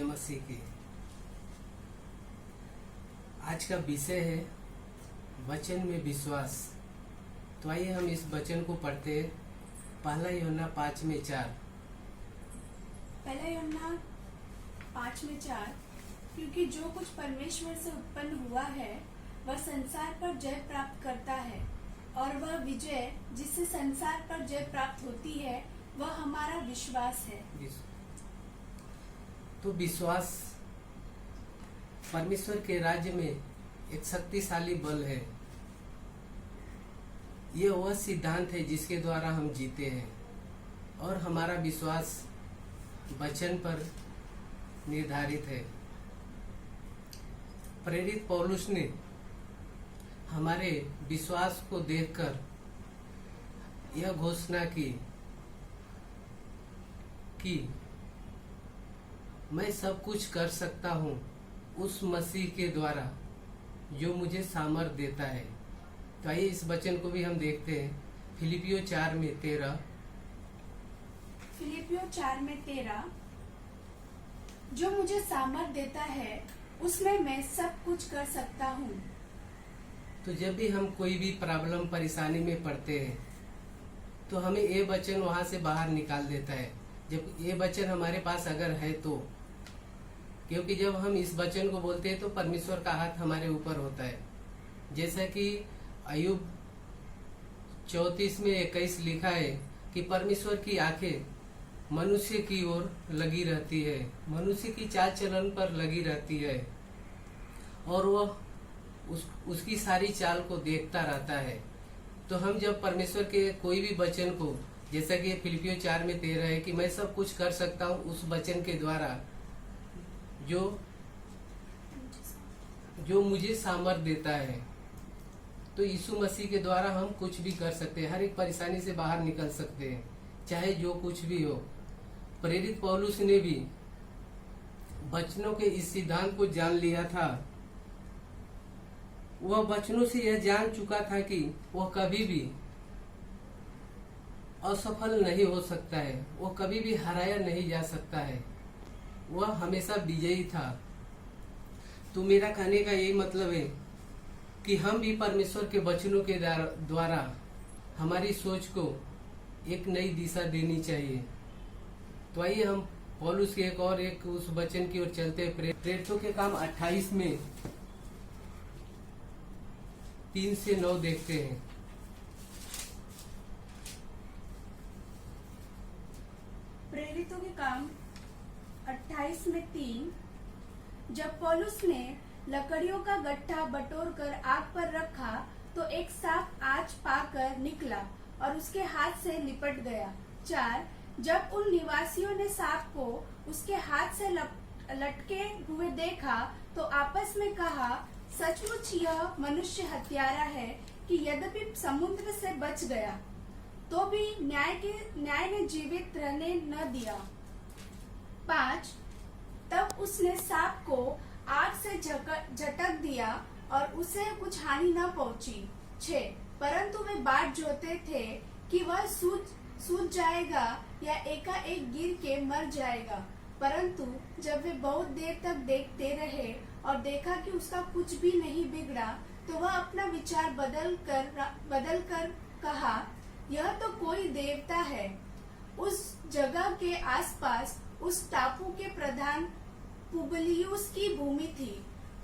जय मसीह की। आज का विषय है वचन में विश्वास। तो आइए हम इस वचन को पढ़ते हैं। पहला यूहन्ना 5:4। पहला यूहन्ना 5:4। क्योंकि जो कुछ परमेश्वर से उत्पन्न हुआ है वह संसार पर जय प्राप्त करता है, और वह विजय जिससे संसार पर जय प्राप्त होती है वह हमारा विश्वास है। तो विश्वास परमेश्वर के राज्य में एक शक्तिशाली बल है। ये वह सिद्धांत है जिसके द्वारा हम जीते हैं, और हमारा विश्वास वचन पर निर्धारित है। प्रेरित पौलुस ने हमारे विश्वास को देखकर यह घोषणा की कि मैं सब कुछ कर सकता हूँ उस मसीह के द्वारा जो मुझे सामर्थ देता है। तो आइए इस वचन को भी हम देखते हैं। फिलिपियों 4:13। फिलिपियों 4:13। जो मुझे सामर्थ देता है उसमें मैं सब कुछ कर सकता हूँ। तो जब भी हम कोई भी प्रॉब्लम परेशानी में पड़ते हैं तो हमें ये वचन वहां से बाहर निकाल देता है। जब ये वचन हमारे पास अगर है तो, क्योंकि जब हम इस वचन को बोलते हैं तो परमेश्वर का हाथ हमारे ऊपर होता है। जैसा कि अय्यूब 34:21 लिखा है कि परमेश्वर की आंखें मनुष्य की ओर लगी रहती है, मनुष्य की चाल चलन पर लगी रहती है, और वह उसकी सारी चाल को देखता रहता है। तो हम जब परमेश्वर के कोई भी वचन को, जैसा कि फिलिपियों 4:13 है कि मैं सब कुछ कर सकता हूँ उस वचन के द्वारा जो मुझे सामर्थ देता है, तो यीशु मसीह के द्वारा हम कुछ भी कर सकते हैं। हर एक परेशानी से बाहर निकल सकते हैं, चाहे जो कुछ भी हो। प्रेरित पौलुस ने भी वचनों के इस सिद्धांत को जान लिया था। वह वचनों से यह जान चुका था कि वह कभी भी असफल नहीं हो सकता है, वह कभी भी हराया नहीं जा सकता है, वह हमेशा विजयी था। तो मेरा कहने का यही मतलब है कि हम भी परमेश्वर के वचनों के द्वारा हमारी सोच को एक नई दिशा देनी चाहिए। तो आइए हम पौलुस के एक उस वचन की ओर चलते हैं। प्रेरितों के काम 28 में 3 से 9 देखते हैं। प्रेरितों के काम 28:3। जब पौलुस ने लकड़ियों का गट्ठा बटोर कर आग पर रखा तो एक सांप आज पाकर निकला और उसके हाथ से लिपट गया। 4। जब उन निवासियों ने सांप को उसके हाथ से लटके हुए देखा तो आपस में कहा, सचमुच यह मनुष्य हत्यारा है कि यद्यपि समुद्र से बच गया तो भी न्याय ने जीवित रहने न दिया। 5। तब उसने सांप को आग से झटक दिया और उसे कुछ हानि न पहुंची। 6। परंतु वे बाट जोते थे कि वह सूझ जाएगा या एकाएक गिर के मर जाएगा। परंतु जब वे बहुत देर तक देखते रहे और देखा कि उसका कुछ भी नहीं बिगड़ा, तो वह अपना विचार बदल कर कहा, यह तो कोई देवता है। उस जगह के आसपास उस टापू के प्रधान पुबलियुस की भूमि थी।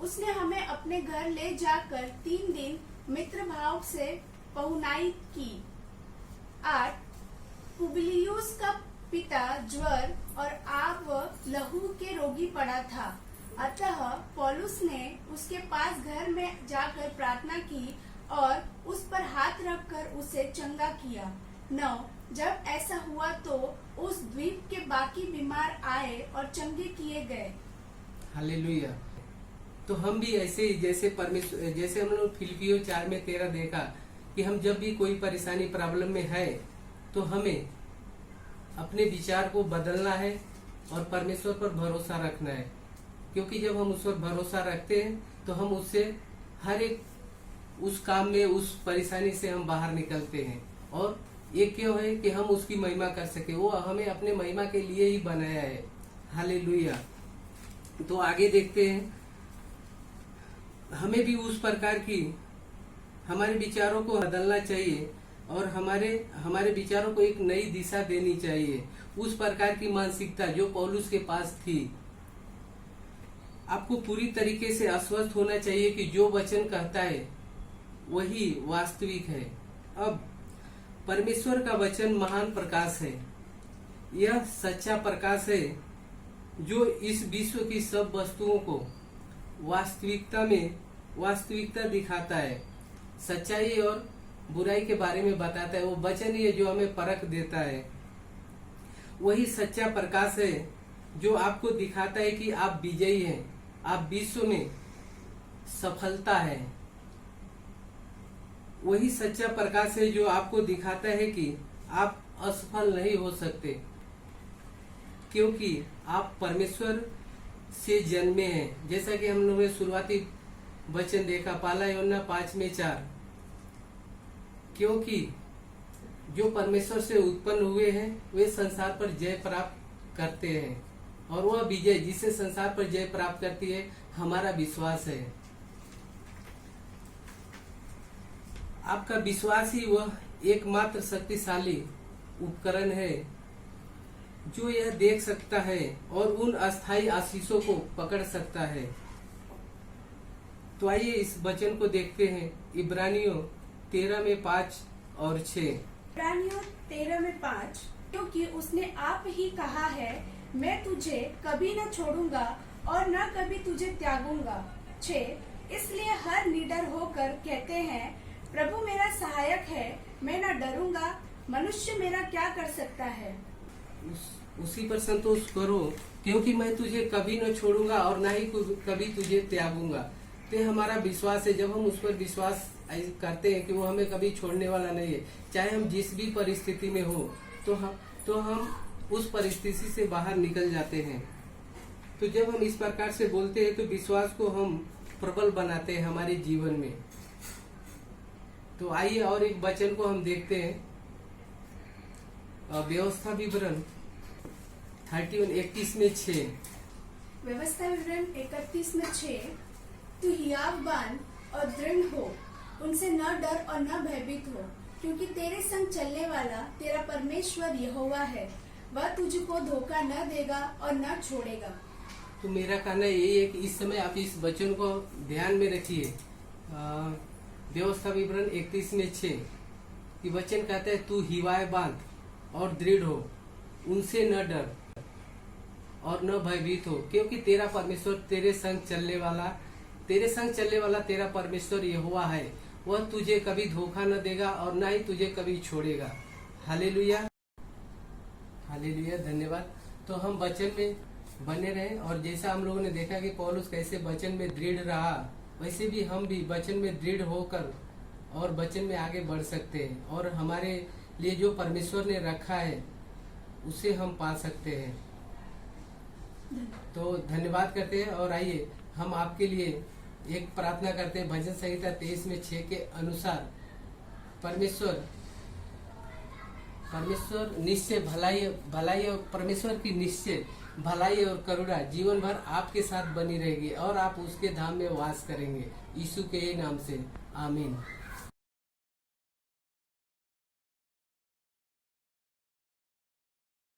उसने हमें अपने घर ले जाकर 3 दिन मित्र भाव से पहुनाई की। 8। पुबलियुस का पिता ज्वर और आव लहू के रोगी पड़ा था, अतः पौलुस ने उसके पास घर में जाकर प्रार्थना की और उस पर हाथ रखकर उसे चंगा किया। 9। जब ऐसा हुआ तो उस द्वीप के बाकी बीमार आए और चंगे किए गए। हालेलुया। तो हम भी ऐसे ही जैसे हम लोग फिलिपियों 4:13 देखा कि हम जब भी कोई परेशानी प्रॉब्लम में है तो हमें अपने विचार को बदलना है और परमेश्वर पर भरोसा रखना है। क्योंकि जब हम उस पर भरोसा रखते हैं तो हम उससे हर एक उस काम में, उस परेशानी से हम बाहर निकलते हैं। और ये क्यों है कि हम उसकी महिमा कर सके। वो हमें अपने महिमा के लिए ही बनाया है। हालेलुया। तो आगे देखते हैं, हमें भी उस प्रकार की हमारे विचारों को बदलना चाहिए और हमारे विचारों को एक नई दिशा देनी चाहिए। उस प्रकार की मानसिकता जो पौलुस के पास थी। आपको पूरी तरीके से आश्वस्त होना चाहिए कि जो वचन कहता है वही वास्तविक है। अब परमेश्वर का वचन महान प्रकाश है। यह सच्चा प्रकाश है जो इस विश्व की सब वस्तुओं को वास्तविकता दिखाता है, सच्चाई और बुराई के बारे में बताता है। वो वचन ही है जो हमें परख देता है। वही सच्चा प्रकाश है जो आपको दिखाता है कि आप विजयी हैं, आप विश्व में सफलता है। वही सच्चा प्रकाश है जो आपको दिखाता है कि आप असफल नहीं हो सकते, क्योंकि आप परमेश्वर से जन्मे हैं। जैसा कि हम लोगों ने शुरुआती वचन देखा, पहला यूहन्ना 5:4, क्योंकि जो परमेश्वर से उत्पन्न हुए हैं वे संसार पर जय प्राप्त करते हैं, और वह विजय जिससे संसार पर जय प्राप्त करती है हमारा विश्वास है। आपका विश्वास ही वह एकमात्र शक्तिशाली उपकरण है जो यह देख सकता है और उन अस्थायी आशीषों को पकड़ सकता है। तो आइए इस वचन को देखते हैं, इब्रानियों 13:5 और 6। इब्रानियों 13:5, क्योंकि उसने आप ही कहा है, मैं तुझे कभी न छोड़ूंगा और न कभी तुझे त्यागूंगा। 6, इसलिए हर निडर होकर कहते हैं, प्रभु मेरा सहायक है, मैं न डरूंगा, मनुष्य मेरा क्या कर सकता है। उसी पर संतोष करो, क्योंकि मैं तुझे कभी न छोड़ूंगा और न ही कभी तुझे त्यागूंगा। तो हमारा विश्वास है, जब हम उस पर विश्वास करते हैं कि वो हमें कभी छोड़ने वाला नहीं है, चाहे हम जिस भी परिस्थिति में हो, तो हम उस परिस्थिति से बाहर निकल जाते हैं। तो जब हम इस प्रकार से बोलते हैं तो विश्वास को हम प्रबल बनाते हैं हमारे जीवन में। तो आइए और एक वचन को हम देखते हैं, व्यवस्था विवरण 31:6। व्यवस्था विवरण 31:6, तू हियाव बान और दृढ़ हो, उनसे न डर और न भयभीत हो, क्योंकि तेरे संग चलने वाला तेरा परमेश्वर यहोवा है, वह तुझको धोखा न देगा और न छोड़ेगा। तो मेरा कहना यही है कि इस समय आप इस वचन को ध्यान में रखिए। व्यवस्था विवरण 31:6 कि वचन कहता है, तू हिवाए बांध और दृढ़ हो, उनसे न डर और न भयभीत हो, क्योंकि तेरा परमेश्वर तेरे संग चलने वाला तेरा परमेश्वर यहोवा है, वह तुझे कभी धोखा न देगा और न ही तुझे कभी छोड़ेगा। हालेलुया, हालेलुया, धन्यवाद। तो हम वचन में बने रहें, और जैसा हम लोगों ने देखा कि पौलुस कैसे वचन में दृढ़ रहा, वैसे भी हम भी वचन में दृढ़ होकर और वचन में आगे बढ़ सकते हैं, और हमारे लिए जो परमेश्वर ने रखा है उसे हम पा सकते हैं। तो धन्यवाद करते हैं, और आइए हम आपके लिए एक प्रार्थना करते हैं। भजन संहिता 23:6 के अनुसार परमेश्वर निश्चय भलाई और परमेश्वर की निश्चय भलाई और करुणा जीवन भर आपके साथ बनी रहेगी, और आप उसके धाम में वास करेंगे। यीशु के नाम से आमीन।